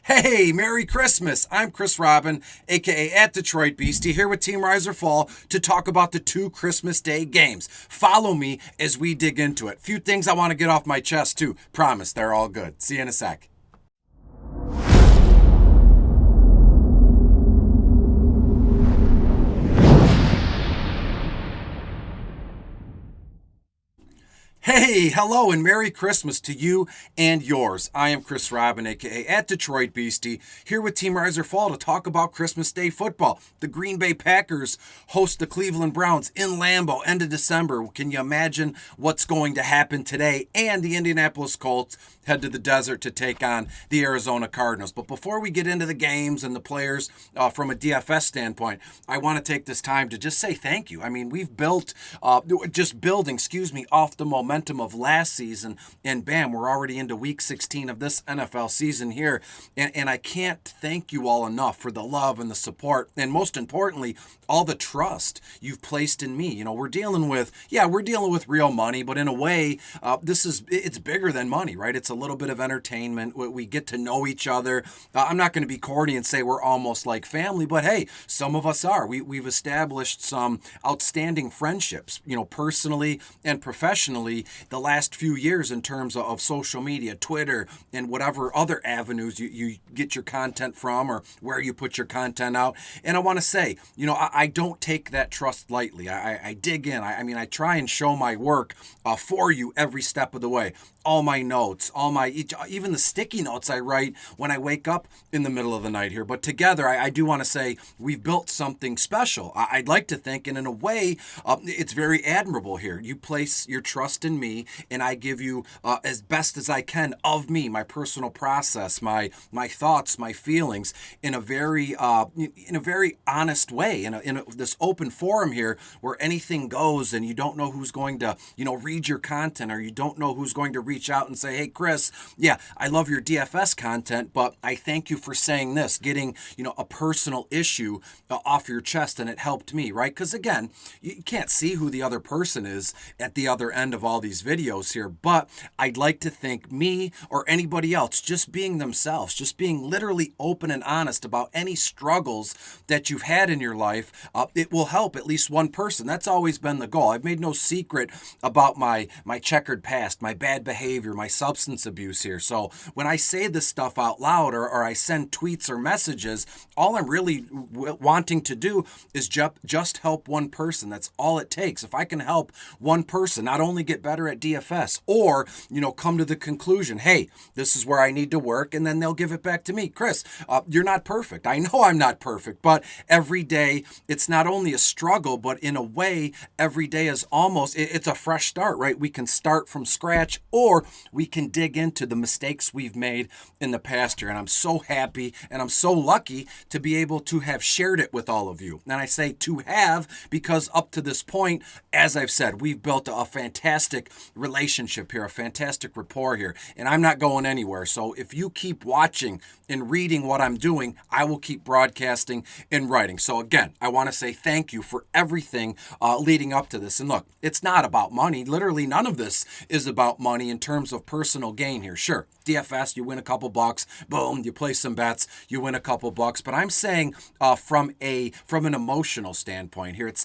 Hey, Merry Christmas! I'm Chris Robin, aka at Detroit Beastie, here with Team Rise or Fall to talk about the two Christmas Day games. Follow me as we dig into it. Few things I want to get off my chest too. Promise, they're all good. See you in a sec. Hey, hello, and Merry Christmas to you and yours. I am Chris Robin, aka at Detroit Beastie, here with Team Rise or Fall to talk about Christmas Day football. The Green Bay Packers host the Cleveland Browns in Lambeau, end of December. Can you imagine what's going to happen today? And the Indianapolis Colts head to the desert to take on the Arizona Cardinals. But before we get into the games and the players from a DFS standpoint, I want to take this time to just say thank you. I mean, we've built, off the momentum of last season, and bam, we're already into week 16 of this NFL season here. And I can't thank you all enough for the love and the support, and most importantly, all the trust you've placed in me. You know, we're dealing with real money, but in a way, it's bigger than money, right? It's a little bit of entertainment. We get to know each other. I'm not going to be corny and say we're almost like family, but hey, some of us are. We've established some outstanding friendships, you know, personally and professionally the last few years in terms of social media, Twitter, and whatever other avenues you get your content from or where you put your content out. And I want to say, you know, I don't take that trust lightly. I dig in. I try and show my work for you every step of the way. All my notes, even the sticky notes I write when I wake up in the middle of the night here. But together, I do want to say we've built something special. I'd like to think, and in a way, it's very admirable here. You place your trust in me, and I give you as best as I can of me, my personal process, my thoughts, my feelings, in a very honest way, in this open forum here where anything goes, and you don't know who's going to read your content, or you don't know who's going to reach out and say, hey, Chris, yeah, I love your DFS content, but I thank you for saying this, getting, a personal issue off your chest, and it helped me, right? Because again, you can't see who the other person is at the other end of all these videos here, but I'd like to think me or anybody else just being themselves, just being literally open and honest about any struggles that you've had in your life, it will help at least one person. That's always been the goal. I've made no secret about my checkered past, my bad behavior, my substance abuse here. So when I say this stuff out loud, or I send tweets or messages, all I'm really wanting to do is just help one person. That's all it takes. If I can help one person not only get better at DFS, or come to the conclusion, hey, this is where I need to work, and then they'll give it back to me. Chris, you're not perfect. I know I'm not perfect, but every day it's not only a struggle, but in a way, every day is it's a fresh start, right? We can start from scratch, or we can dig into the mistakes we've made in the past year. And I'm so happy and I'm so lucky to be able to have shared it with all of you. And I say to have because up to this point, as I've said, we've built a fantastic relationship here, a fantastic rapport here, and I'm not going anywhere. So if you keep watching and reading what I'm doing, I will keep broadcasting and writing. So again, I want to say thank you for everything leading up to this. And look, it's not about money. Literally none of this is about money in terms of personal gain here. Sure, DFS, you win a couple bucks, boom, you play some bets, you win a couple bucks. But I'm saying from an emotional standpoint here, it's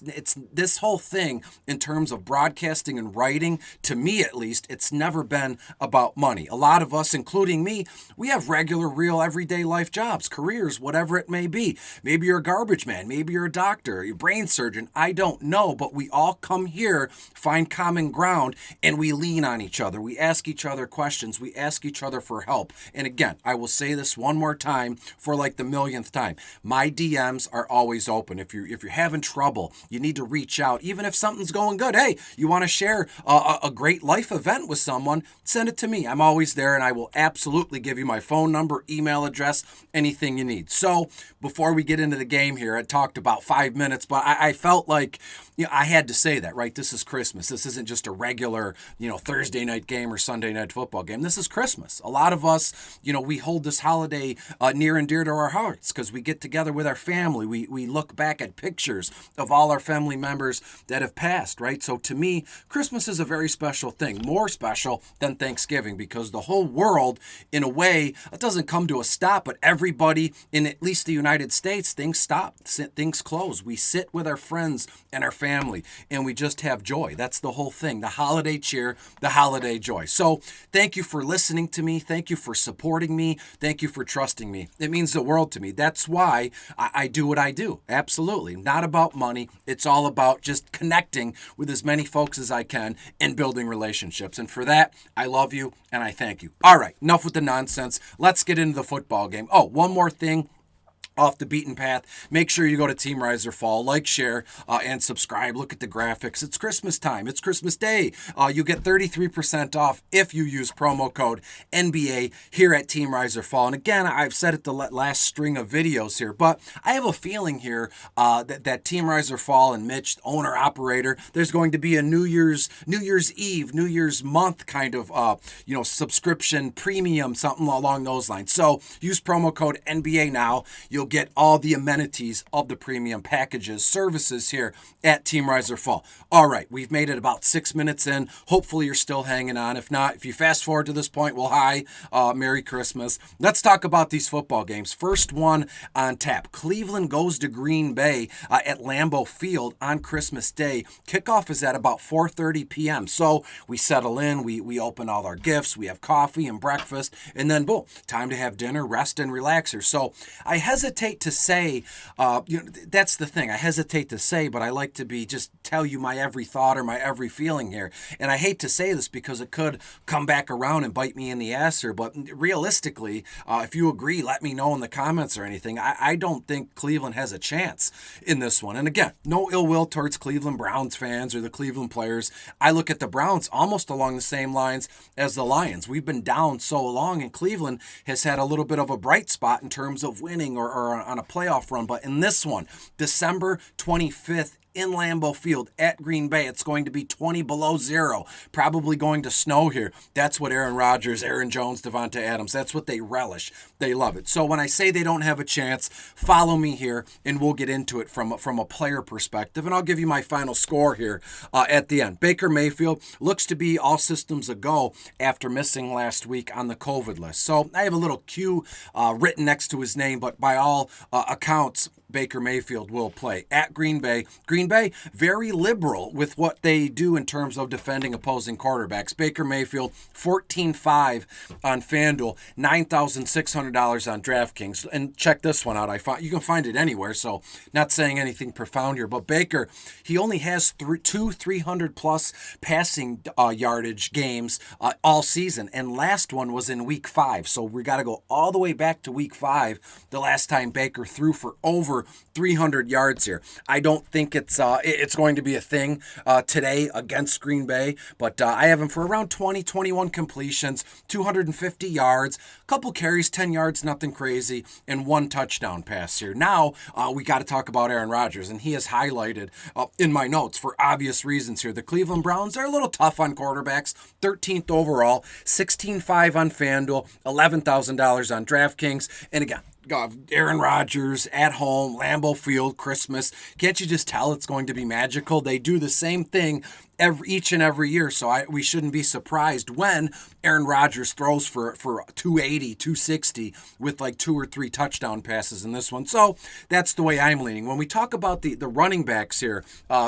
this whole thing in terms of broadcasting and writing, to me at least, it's never been about money. A lot of us, including me, we have regular, real, everyday life jobs, careers, whatever it may be. Maybe you're a garbage man, maybe you're a doctor, you're a brain surgeon, I don't know, but we all come here, find common ground, and we lean on each other. We ask each other questions. We ask each other for help. And again, I will say this one more time for like the millionth time. My DMs are always open. If you're having trouble, you need to reach out. Even if something's going good, hey, you want to share a great life event with someone, send it to me. I'm always there, and I will absolutely give you my phone number, email address, anything you need. So before we get into the game here, I talked about 5 minutes, but I felt like I had to say that, right? This is Christmas. This isn't just a regular, Thursday night game or Sunday night football game. This is Christmas. A lot of us, we hold this holiday near and dear to our hearts because we get together with our family. We look back at pictures of all our family members that have passed, right? So to me, Christmas is a very special thing, more special than Thanksgiving, because the whole world, in a way, it doesn't come to a stop, but everybody in at least the United States, things stop, things close. We sit with our friends and our family, and we just have joy. That's the whole thing, the holiday cheer, the holiday joy. So thank you for listening to me. Thank you for supporting me. Thank you for trusting me. It means the world to me. That's why I do what I do. Absolutely. Not about money. It's all about just connecting with as many folks as I can and building relationships. And for that, I love you and I thank you. All right, enough with the nonsense. Let's get into the football game. Oh, one more thing. Off the beaten path, make sure you go to Team Rise or Fall, like, share, and subscribe. Look at the graphics. It's Christmas time. It's Christmas Day. You get 33% off if you use promo code NBA here at Team Rise or Fall. And again, I've said it the last string of videos here, but I have a feeling here that Team Rise or Fall and Mitch, owner operator, there's going to be a New Year's Eve, New Year's month kind of subscription premium, something along those lines. So use promo code NBA now. You'll get all the amenities of the premium packages, services here at Team Rise or Fall. All right, we've made it about 6 minutes in. Hopefully you're still hanging on. If not, if you fast forward to this point, well, hi, Merry Christmas. Let's talk about these football games. First one on tap. Cleveland goes to Green Bay at Lambeau Field on Christmas Day. Kickoff is at about 4:30 p.m. So we settle in, we open all our gifts, we have coffee and breakfast, and then boom, time to have dinner, rest, and relax here. So I hesitate to say, that's the thing. I hesitate to say, but I like to just tell you my every thought or my every feeling here. And I hate to say this because it could come back around and bite me in the ass here. But realistically, if you agree, let me know in the comments or anything. I don't think Cleveland has a chance in this one. And again, no ill will towards Cleveland Browns fans or the Cleveland players. I look at the Browns almost along the same lines as the Lions. We've been down so long, and Cleveland has had a little bit of a bright spot in terms of winning or on a playoff run. But in this one, December 25th, in Lambeau Field at Green Bay, it's going to be 20 below zero, probably going to snow here. That's what Aaron Rodgers, Aaron Jones, Devonta Adams, that's what they relish. They love it. So when I say they don't have a chance, follow me here and we'll get into it from a player perspective. And I'll give you my final score here at the end. Baker Mayfield looks to be all systems a go after missing last week on the COVID list. So I have a little Q written next to his name, but by all accounts, Baker Mayfield will play at Green Bay. Green Bay, very liberal with what they do in terms of defending opposing quarterbacks. Baker Mayfield, 14-5 on Fanduel, $9,600 on Draftkings. And check this one out. You can find it anywhere, so not saying anything profound here. But Baker, he only has two 300-plus passing yardage games all season. And last one was in Week 5. So we got to go all the way back to Week 5, the last time Baker threw for over 300 yards here. I don't think it's going to be a thing today against Green Bay, but I have him for around 21 completions, 250 yards, a couple carries, 10 yards, nothing crazy, and one touchdown pass here. Now we got to talk about Aaron Rodgers, and he is highlighted in my notes for obvious reasons here. The Cleveland Browns are a little tough on quarterbacks, 13th overall, 16-5 on FanDuel, $11,000 on DraftKings, and again, Aaron Rodgers at home, Lambeau Field, Christmas. Can't you just tell it's going to be magical? They do the same thing each and every year, so we shouldn't be surprised when Aaron Rodgers throws for 280, 260 with like 2 or 3 touchdown passes in this one. So that's the way I'm leaning. When we talk about the running backs here,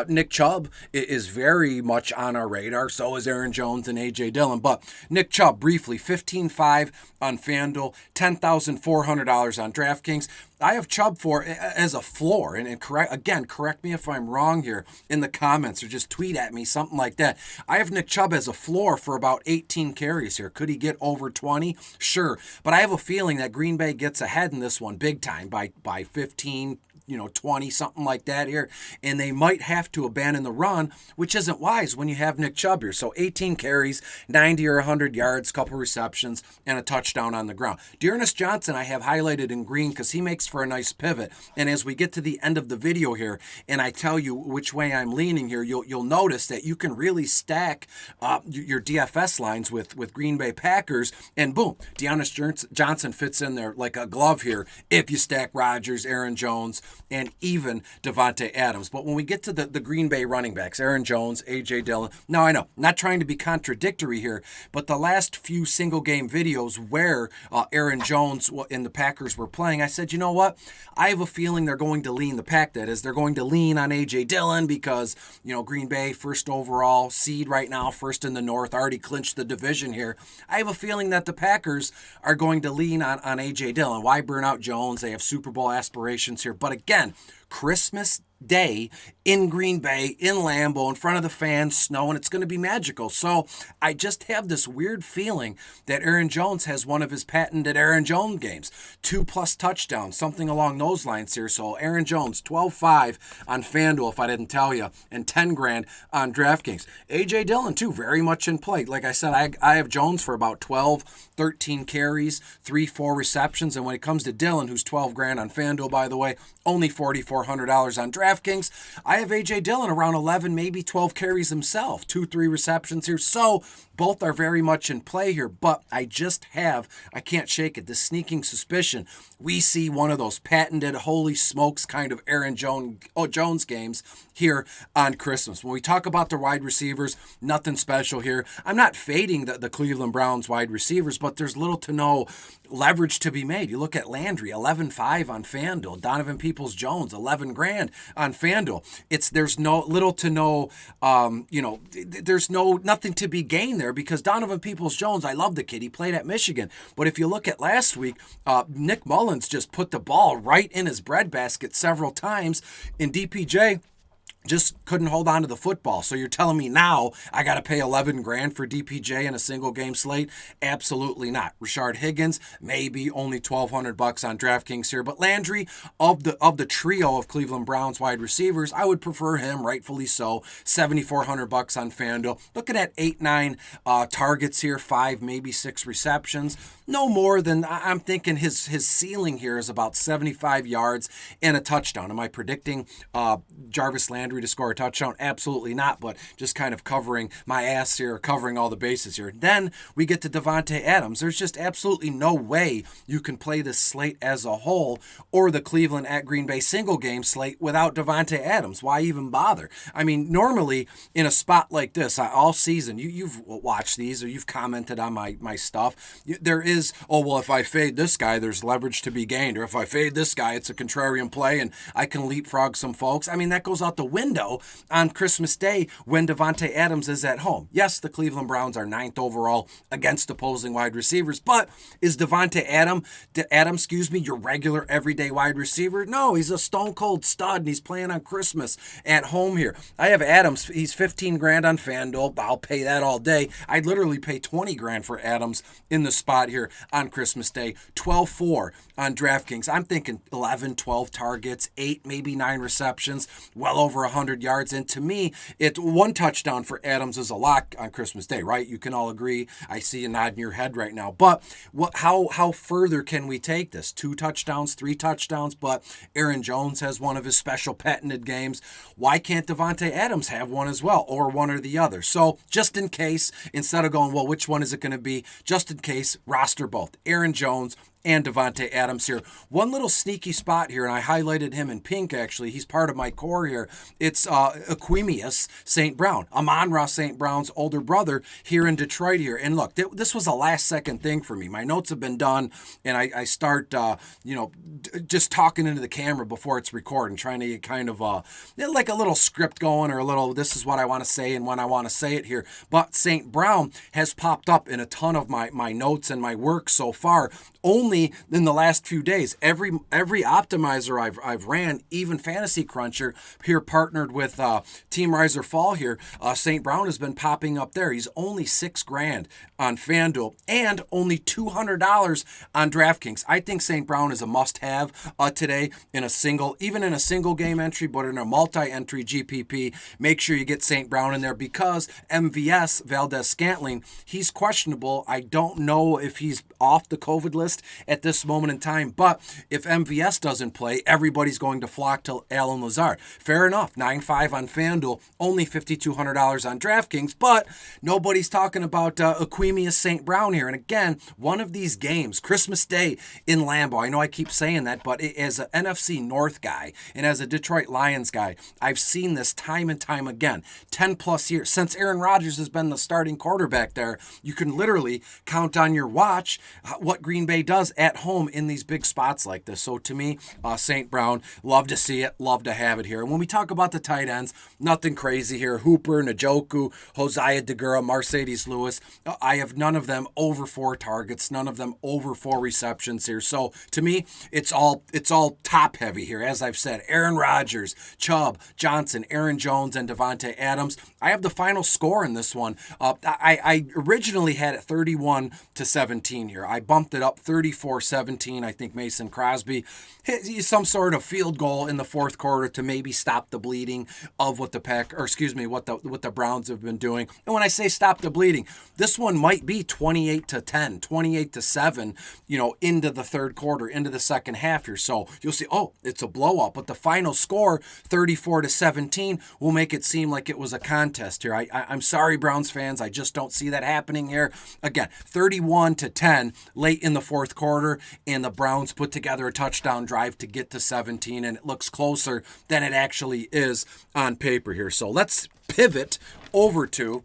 Nick Chubb is very much on our radar. So is Aaron Jones and A.J. Dillon. But Nick Chubb, briefly, 15-5 on FanDuel, $10,400 on DraftKings. I have Chubb as a floor, and correct me if I'm wrong here in the comments or just tweet at me, something like that. I have Nick Chubb as a floor for about 18 carries here. Could he get over 20? Sure, but I have a feeling that Green Bay gets ahead in this one big time by 15, 20, something like that here. And they might have to abandon the run, which isn't wise when you have Nick Chubb here. So 18 carries, 90 or 100 yards, couple receptions, and a touchdown on the ground. D'Ernest Johnson I have highlighted in green because he makes for a nice pivot. And as we get to the end of the video here, and I tell you which way I'm leaning here, you'll notice that you can really stack your DFS lines with Green Bay Packers, and boom, D'Ernest Johnson fits in there like a glove here if you stack Rodgers, Aaron Jones, and even Devonta Adams. But when we get to the Green Bay running backs, Aaron Jones, A.J. Dillon, now I know, not trying to be contradictory here, but the last few single game videos where Aaron Jones and the Packers were playing, I said, you know what? I have a feeling they're going to lean, the pack that is, they're going to lean on A.J. Dillon because, Green Bay, first overall seed right now, first in the North, already clinched the division here. I have a feeling that the Packers are going to lean on A.J. Dillon. Why burn out Jones? They have Super Bowl aspirations here. But again, Christmas Day in Green Bay, in Lambeau, in front of the fans, snow, and it's going to be magical. So I just have this weird feeling that Aaron Jones has one of his patented Aaron Jones games, 2+ touchdowns, something along those lines here. So Aaron Jones, 12-5 on Fanduel, if I didn't tell you, and 10 grand on DraftKings. A.J. Dillon, too, very much in play. Like I said, I have Jones for about 12, 13 carries, 3-4 receptions, and when it comes to Dillon, who's 12 grand on Fanduel, by the way, only $4,400 on DraftKings, I have A.J. Dillon around 11, maybe 12 carries himself, 2-3 receptions here. So both are very much in play here, but I can't shake it, this sneaking suspicion. We see one of those patented, holy smokes kind of Aaron Jones games here on Christmas. When we talk about the wide receivers, nothing special here. I'm not fading the Cleveland Browns wide receivers, but there's little to no leverage to be made. You look at Landry, 11-5 on FanDuel. Donovan Peoples-Jones, 11 grand on FanDuel. There's nothing to be gained there because Donovan Peoples-Jones, I love the kid. He played at Michigan. But if you look at last week, Nick Mullins just put the ball right in his breadbasket several times, and DPJ just couldn't hold on to the football. So you're telling me now I got to pay 11 grand for DPJ in a single game slate? Absolutely not. Rashard Higgins, maybe only $1,200 on DraftKings here. But Landry, of the trio of Cleveland Browns wide receivers, I would prefer him, rightfully so. $7,400 on FanDuel. Looking at 8-9 targets here, 5, maybe 6 receptions. No more than, I'm thinking his ceiling here is about 75 yards and a touchdown. Am I predicting Jarvis Landry to score a touchdown? Absolutely not, but just kind of covering my ass here, covering all the bases here. Then we get to Devonta Adams. There's just absolutely no way you can play this slate as a whole or the Cleveland at Green Bay single game slate without Devonta Adams. Why even bother? I mean, normally in a spot like this, all season, you've watched these or you've commented on my stuff. There is, if I fade this guy, there's leverage to be gained. Or if I fade this guy, it's a contrarian play and I can leapfrog some folks. I mean, that goes out the window on Christmas Day when Devonta Adams is at home. Yes, the Cleveland Browns are 9th overall against opposing wide receivers, but is Devonta Adams, your regular everyday wide receiver? No, he's a stone cold stud and he's playing on Christmas at home here. I have Adams. He's 15 grand on FanDuel. I'll pay that all day. I'd literally pay 20 grand for Adams in the spot here on Christmas Day. 12-4 on DraftKings. I'm thinking 11, 12 targets, 8, maybe 9 receptions, well over 100 yards. And to me, it's one touchdown for Adams is a lock on Christmas Day, right? You can all agree. I see you nodding your head right now. But how further can we take this? 2 touchdowns, 3 touchdowns, but Aaron Jones has one of his special patented games. Why can't Devonta Adams have one as well, or one or the other? So just in case, instead of going, well, which one is it going to be? Just in case, roster both Aaron Jones and Devonta Adams here. One little sneaky spot here, and I highlighted him in pink, actually. He's part of my core here. It's Equimius St. Brown, Amon-Ra St. Brown's older brother here in Detroit here. And look, this was a last-second thing for me. My notes have been done, and I start, just talking into the camera before it's recording, trying to get kind of like a little script going or a little, this is what I want to say and when I want to say it here. But St. Brown has popped up in a ton of my notes and my work so far only in the last few days. Every optimizer I've ran, even Fantasy Cruncher here partnered with Team Riser Fall here, St. Brown has been popping up there. He's only $6,000 on Fanduel and only $200 on DraftKings. I think St. Brown is a must-have today even in a single game entry, but in a multi-entry GPP. Make sure you get St. Brown in there because MVS, Valdez Scantling, he's questionable. I don't know if he's off the COVID list at this moment in time, but if MVS doesn't play, everybody's going to flock to Allen Lazard. Fair enough, 9.5 on FanDuel, only $5,200 on DraftKings, but nobody's talking about Aquemius St. Brown here. And again, one of these games, Christmas Day in Lambeau, I know I keep saying that, but as an NFC North guy and as a Detroit Lions guy, I've seen this time and time again. 10 plus years since Aaron Rodgers has been the starting quarterback there. You can literally count on your watch what Green Bay does at home in these big spots like this. So to me, St. Brown, love to see it, love to have it here. And when we talk about the tight ends, nothing crazy here. Hooper, Njoku, Hosea Degura, Mercedes Lewis. I have none of them over 4 targets, none of them over 4 receptions here. So to me, it's all top heavy here. As I've said, Aaron Rodgers, Chubb, Johnson, Aaron Jones, and Devonta Adams. I have the final score in this one. I originally had it 31-17 here. I bumped it up 34-17. I think Mason Crosby hit some sort of field goal in the fourth quarter to maybe stop the bleeding of what the Browns have been doing. And when I say stop the bleeding, this one might be 28-10, 28-7, into the third quarter, into the second half here. So you'll see, it's a blowout, but the final score, 34-17, will make it seem like it was a contest here. I'm sorry, Browns fans. I just don't see that happening here. Again, 31-10 late in the fourth quarter, and the Browns put together a touchdown drive to get to 17, and it looks closer than it actually is on paper here. So let's pivot over to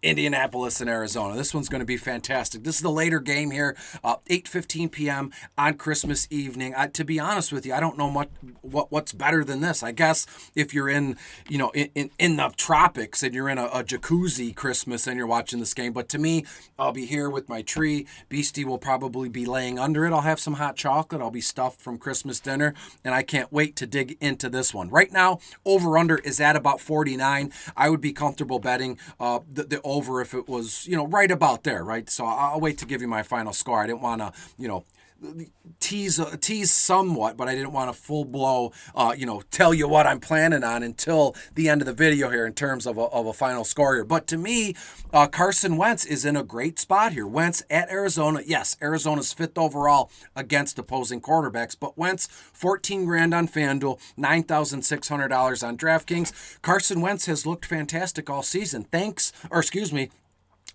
Indianapolis and Arizona. This one's going to be fantastic. This is the later game here, 8:15 p.m. on Christmas evening. To be honest with you, I don't know what's better than this. I guess if you're in the tropics and you're in a jacuzzi Christmas and you're watching this game. But to me, I'll be here with my tree. Beastie will probably be laying under it. I'll have some hot chocolate. I'll be stuffed from Christmas dinner, and I can't wait to dig into this one. Right now, over-under is at about 49. I would be comfortable betting the over if it was, right about there, right? So I'll wait to give you my final score. I didn't want to, tease somewhat, but I didn't want to full blow, tell you what I'm planning on until the end of the video here in terms of a final score here. But to me, Carson Wentz is in a great spot here. Wentz at Arizona. Yes, Arizona's 5th overall against opposing quarterbacks, but Wentz, $14,000 on FanDuel, $9,600 on DraftKings. Carson Wentz has looked fantastic all season.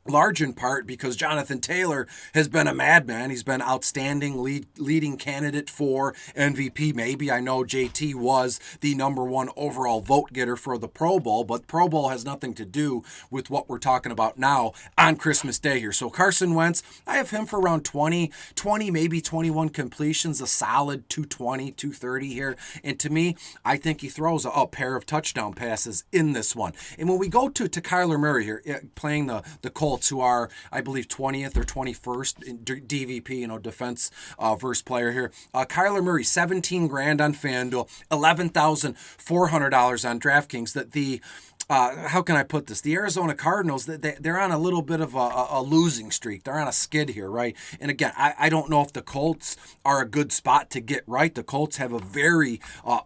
Large in part because Jonathan Taylor has been a madman. He's been outstanding, leading candidate for MVP. Maybe I know JT was the number 1 overall vote getter for the Pro Bowl, but Pro Bowl has nothing to do with what we're talking about now on Christmas Day here. So Carson Wentz, I have him for around 20, maybe 21 completions, a solid 220, 230 here. And to me, I think he throws a pair of touchdown passes in this one. And when we go to Kyler Murray here, playing the Colts, who are, I believe, 20th or 21st in DVP, defense verse player here. Kyler Murray, $17,000 on FanDuel, $11,400 on DraftKings. How can I put this? The Arizona Cardinals, they're on a little bit of a losing streak. They're on a skid here, right? And again, I don't know if the Colts are a good spot to get right. The Colts have a very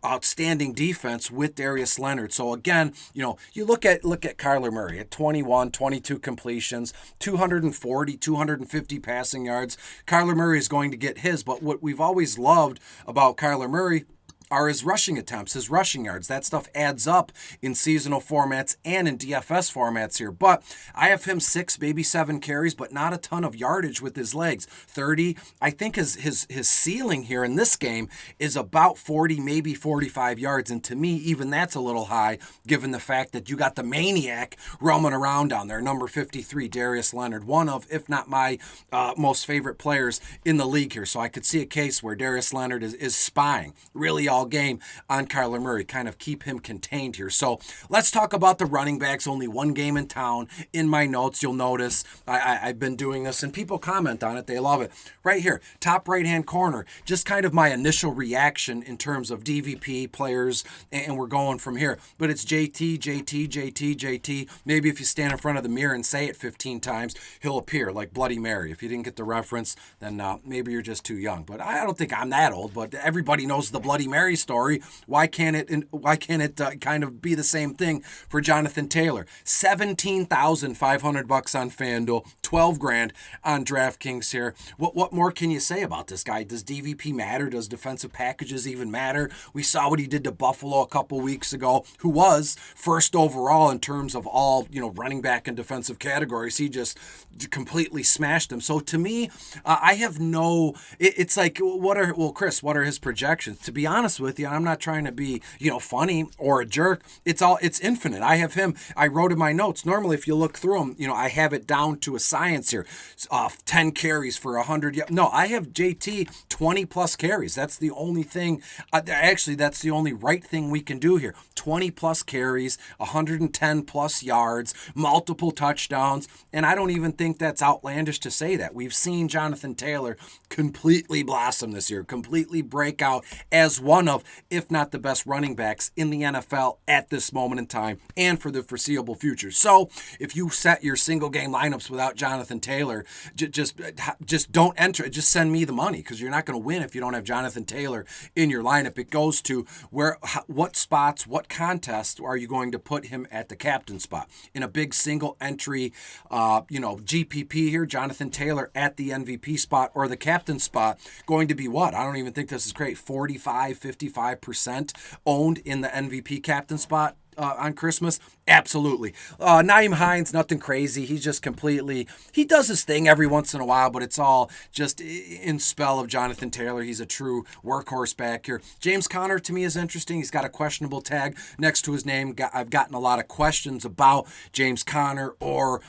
outstanding defense with Darius Leonard. So again, you look at Kyler Murray at 21, 22 completions, 240, 250 passing yards. Kyler Murray is going to get his, but what we've always loved about Kyler Murray are his rushing attempts, his rushing yards. That stuff adds up in seasonal formats and in DFS formats here. But I have him 6, maybe 7 carries, but not a ton of yardage with his legs. 30. I think his ceiling here in this game is about 40, maybe 45 yards. And to me, even that's a little high, given the fact that you got the maniac roaming around down there, number 53, Darius Leonard, one of, if not my most favorite players in the league here. So I could see a case where Darius Leonard is spying really all all game on Kyler Murray, kind of keep him contained here. So let's talk about the running backs. Only one game in town. In my notes, you'll notice I've been doing this, and people comment on it. They love it. Right here, top right-hand corner, just kind of my initial reaction in terms of DVP players, and we're going from here. But it's JT, JT, JT, JT. Maybe if you stand in front of the mirror and say it 15 times, he'll appear like Bloody Mary. If you didn't get the reference, then maybe you're just too young. But I don't think I'm that old, but everybody knows the Bloody Mary story. Why can't it kind of be the same thing for Jonathan Taylor? $17,500 on Fanduel, $12,000 on DraftKings here. What more can you say about this guy? Does DVP matter? Does defensive packages even matter? We saw what he did to Buffalo a couple weeks ago, who was first overall in terms of all, running back and defensive categories. He just completely smashed them. So to me, I have it's like, Chris, what are his projections? To be honest with you, I'm not trying to be, funny or a jerk. It's infinite. I have him, I wrote in my notes. Normally, if you look through them, I have it down to a science here. 10 carries for 100. No, I have JT 20 plus carries. That's the only thing. Actually, that's the only right thing we can do here. 20 plus carries, 110 plus yards, multiple touchdowns. And I don't even think that's outlandish to say that. We've seen Jonathan Taylor completely blossom this year, completely break out as one of, if not the best running backs in the NFL at this moment in time and for the foreseeable future. So if you set your single game lineups without Jonathan Taylor, just don't enter it. Just send me the money, because you're not going to win if you don't have Jonathan Taylor in your lineup. It goes to what spots, what contest are you going to put him at the captain spot? In a big single entry, GPP here, Jonathan Taylor at the MVP spot or the captain spot, going to be what? I don't even think this is great. 45, 55% owned in the MVP captain spot. On Christmas? Absolutely. Nyheim Hines, nothing crazy. He's just he does his thing every once in a while, but it's all just in spell of Jonathan Taylor. He's a true workhorse back here. James Conner, to me, is interesting. He's got a questionable tag next to his name. I've gotten a lot of questions about James Conner or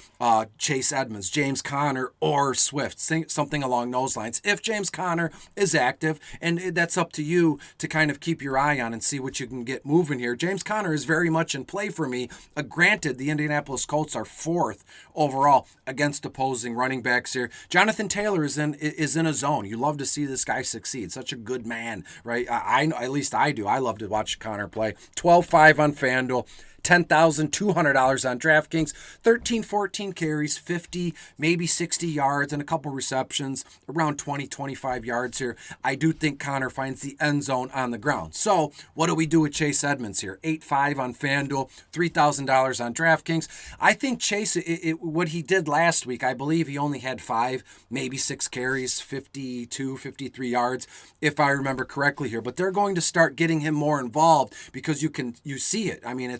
Chase Edmonds, James Conner or Swift, something along those lines. If James Conner is active, and that's up to you to kind of keep your eye on and see what you can get moving here. James Conner is very much in play for me. Granted, the Indianapolis Colts are 4th overall against opposing running backs here. Jonathan Taylor is in a zone. You love to see this guy succeed. Such a good man, right? At least I do. I love to watch Connor play. 12-5 on FanDuel. $10,200 on DraftKings, 14 carries, 50, maybe 60 yards, and a couple receptions, around 20, 25 yards here. I do think Connor finds the end zone on the ground. So what do we do with Chase Edmonds here? 8-5 on FanDuel, $3,000 on DraftKings. I think Chase, what he did last week, I believe he only had 5, maybe 6 carries, 52, 53 yards, if I remember correctly here. But they're going to start getting him more involved because you see it. I mean,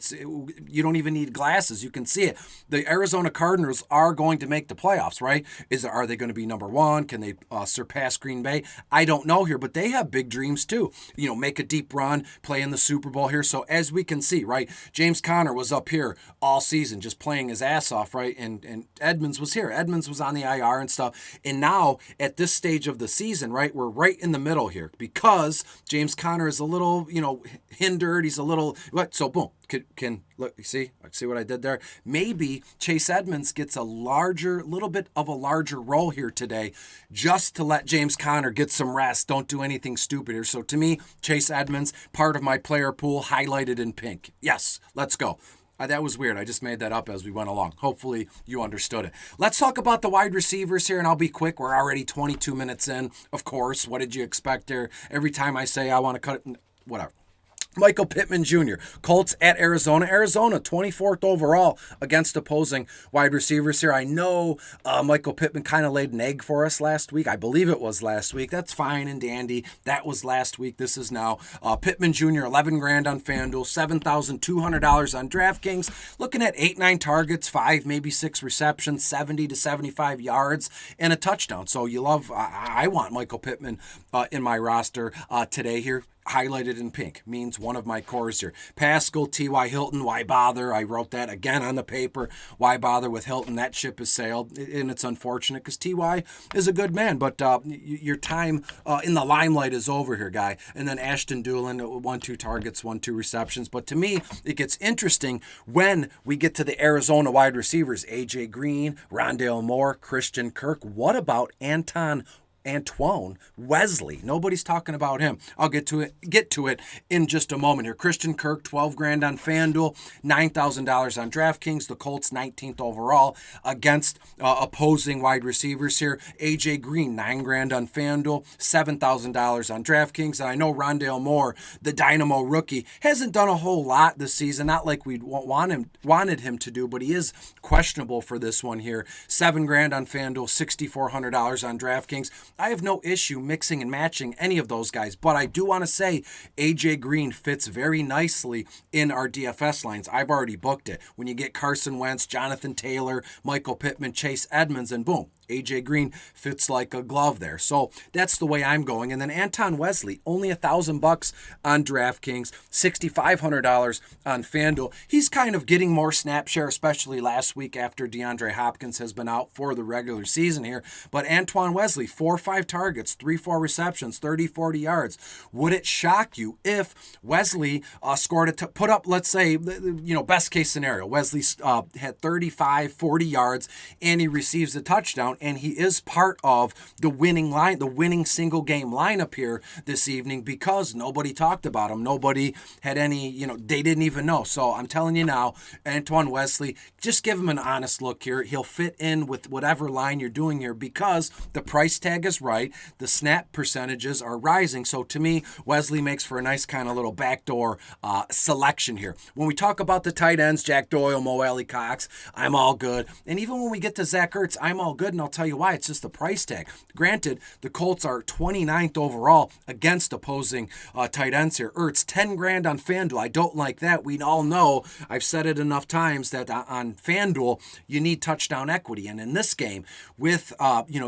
you don't even need glasses. You can see it. The Arizona Cardinals are going to make the playoffs, right? Are they going to be number 1? Can they surpass Green Bay? I don't know here, but they have big dreams too. Make a deep run, play in the Super Bowl here. So as we can see, right, James Conner was up here all season just playing his ass off, right? And Edmonds was here. Edmonds was on the IR and stuff. And now at this stage of the season, right, we're right in the middle here because James Conner is a little, hindered. He's a little, so boom. Can look, see what I did there? Maybe Chase Edmonds gets a little bit of a larger role here today, just to let James Conner get some rest. Don't do anything stupid here. So to me, Chase Edmonds, part of my player pool, highlighted in pink. Yes, let's go. That was weird. I just made that up as we went along. Hopefully you understood it. Let's talk about the wide receivers here, and I'll be quick. We're already 22 minutes in. Of course, what did you expect there? Every time I say I want to cut it, whatever. Michael Pittman Jr., Colts at Arizona. Arizona, 24th overall against opposing wide receivers here. I know Michael Pittman kind of laid an egg for us last week. I believe it was last week. That's fine and dandy. That was last week. This is now. Pittman Jr., $11,000 on FanDuel, $7,200 on DraftKings. Looking at 8-9 targets, 5, maybe 6 receptions, 70 to 75 yards, and a touchdown. So you love, I want Michael Pittman in my roster today here. highlighted in pink, means one of my cores here. Pascal, T.Y. Hilton, why bother? I wrote that again on the paper. Why bother with Hilton? That ship has sailed, and it's unfortunate because T.Y. is a good man, but your time in the limelight is over here, guy. And then Ashton Doolin, 1-2 targets, 1-2 receptions. But to me, it gets interesting when we get to the Arizona wide receivers. A.J. Green, Rondale Moore, Christian Kirk. What about Antoine Wesley? Nobody's talking about him. I'll get to it in just a moment here. Christian Kirk, $12,000 on Fanduel, $9,000 on Draftkings. The Colts 19th overall against opposing wide receivers here. AJ Green, $9,000 on Fanduel, $7,000 on Draftkings. And I know Rondale Moore, the Dynamo rookie, hasn't done a whole lot this season. Not like we wanted him to do, but he is questionable for this one here. $7,000 on Fanduel, $6,400 on Draftkings. I have no issue mixing and matching any of those guys, but I do want to say AJ Green fits very nicely in our DFS lines. I've already booked it. When you get Carson Wentz, Jonathan Taylor, Michael Pittman, Chase Edmonds, and boom, AJ Green fits like a glove there. So that's the way I'm going. And then Anton Wesley, only $1,000 on DraftKings, $6,500 on FanDuel. He's kind of getting more snap share, especially last week after DeAndre Hopkins has been out for the regular season here. But Antoine Wesley, 4 or 5 targets, 3-4 receptions, 30-40 yards. Would it shock you if Wesley put up, let's say, best case scenario, Wesley had 35-40 yards and he receives a touchdown, and he is part of the winning single game lineup here this evening because nobody talked about him. Nobody had any, they didn't even know. So I'm telling you now, Antoine Wesley, just give him an honest look here. He'll fit in with whatever line you're doing here because the price tag is right. The snap percentages are rising. So to me, Wesley makes for a nice kind of little backdoor selection here. When we talk about the tight ends, Jack Doyle, Mo Alley Cox, I'm all good. And even when we get to Zach Ertz, I'm all good. And I'll tell you why. It's just the price tag. Granted, the Colts are 29th overall against opposing tight ends here. Ertz, $10,000 on FanDuel. I don't like that. We all know, I've said it enough times, that on FanDuel, you need touchdown equity. And in this game, with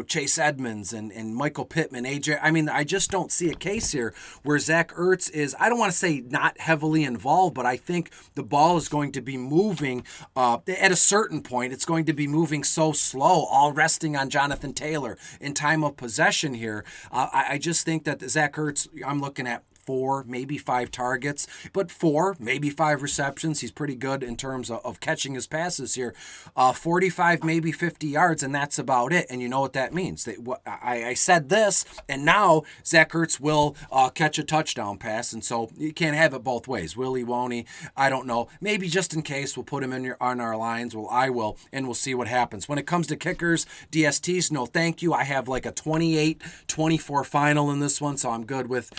Chase Edmonds and Michael Pittman, AJ, I just don't see a case here where Zach Ertz is, I don't want to say not heavily involved, but I think the ball is going to be moving at a certain point. It's going to be moving so slow, all resting on Jonathan Taylor in time of possession here. I just think that Zach Ertz, I'm looking at 4, maybe 5 targets, but 4, maybe 5 receptions. He's pretty good in terms of catching his passes here. 45, maybe 50 yards, and that's about it. And you know what that means. I said this, and now Zach Ertz will catch a touchdown pass, and so you can't have it both ways. Will he, won't he? I don't know. Maybe just in case, we'll put him on our lines. Well, I will, and we'll see what happens. When it comes to kickers, DSTs, no thank you. I have like a 28-24 final in this one, so I'm good with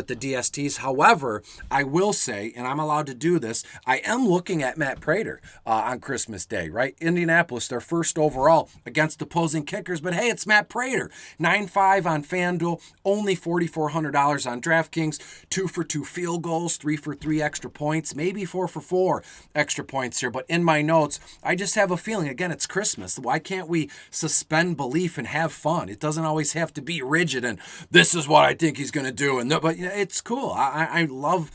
the DSTs. However, I will say, and I'm allowed to do this, I am looking at Matt Prater on Christmas Day, right? Indianapolis, their first overall against opposing kickers, but hey, it's Matt Prater. 9-5 on FanDuel, only $4,400 on DraftKings, 2 for 2 field goals, 3 for 3 extra points, maybe 4 for 4 extra points here. But in my notes, I just have a feeling, again, it's Christmas. Why can't we suspend belief and have fun? It doesn't always have to be rigid and this is what I think he's going to do. But it's cool. I love,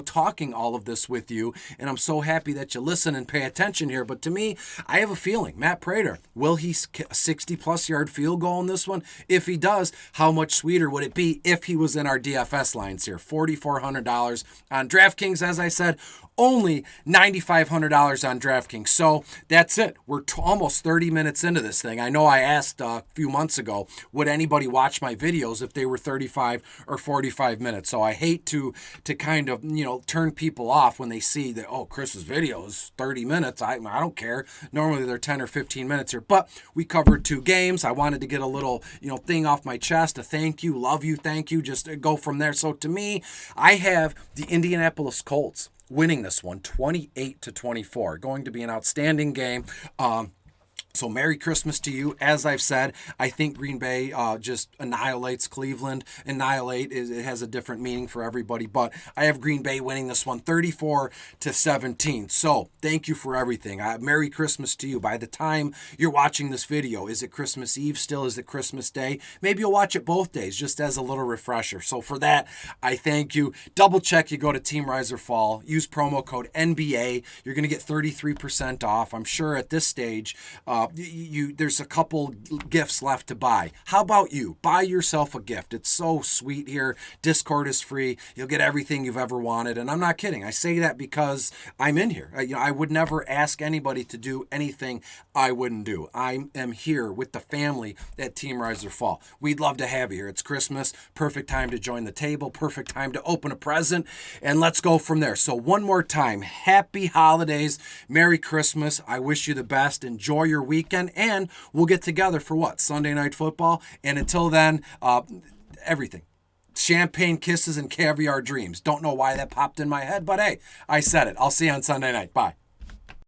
talking all of this with you, and I'm so happy that you listen and pay attention here. But to me, I have a feeling, Matt Prater, will he 60-plus yard field goal in this one? If he does, how much sweeter would it be if he was in our DFS lines here? $4,400 on DraftKings, as I said, only $9,500 on DraftKings. So that's it. We're almost 30 minutes into this thing. I know I asked a few months ago, would anybody watch my videos if they were 35 or 45 minutes? So I hate to kind of, turn people off when they see that, oh, Chris's video is 30 minutes. I don't care. Normally they're 10 or 15 minutes here, but we covered 2 games. I wanted to get a little, thing off my chest, a thank you, love you, thank you, just go from there. So to me, I have the Indianapolis Colts winning this one 28-24. Going to be an outstanding game. So Merry Christmas to you. As I've said, I think Green Bay just annihilates Cleveland. Annihilate, it has a different meaning for everybody, but I have Green Bay winning this one 34-17. So thank you for everything. Merry Christmas to you. By the time you're watching this video, is it Christmas Eve still? Is it Christmas Day? Maybe you'll watch it both days just as a little refresher. So for that, I thank you. Double check. You go to Team Rise or Fall. Use promo code NBA. You're going to get 33% off. I'm sure at this stage, there's a couple gifts left to buy. How about you? Buy yourself a gift. It's so sweet here. Discord is free. You'll get everything you've ever wanted. And I'm not kidding. I say that because I'm in here. I would never ask anybody to do anything I wouldn't do. I am here with the family at Team Rise or Fall. We'd love to have you here. It's Christmas. Perfect time to join the table. Perfect time to open a present. And let's go from there. So one more time, happy holidays. Merry Christmas. I wish you the best. Enjoy your weekend. And we'll get together for what? Sunday Night Football. And until then, everything. Champagne kisses and caviar dreams. Don't know why that popped in my head, but hey, I said it. I'll see you on Sunday night. Bye.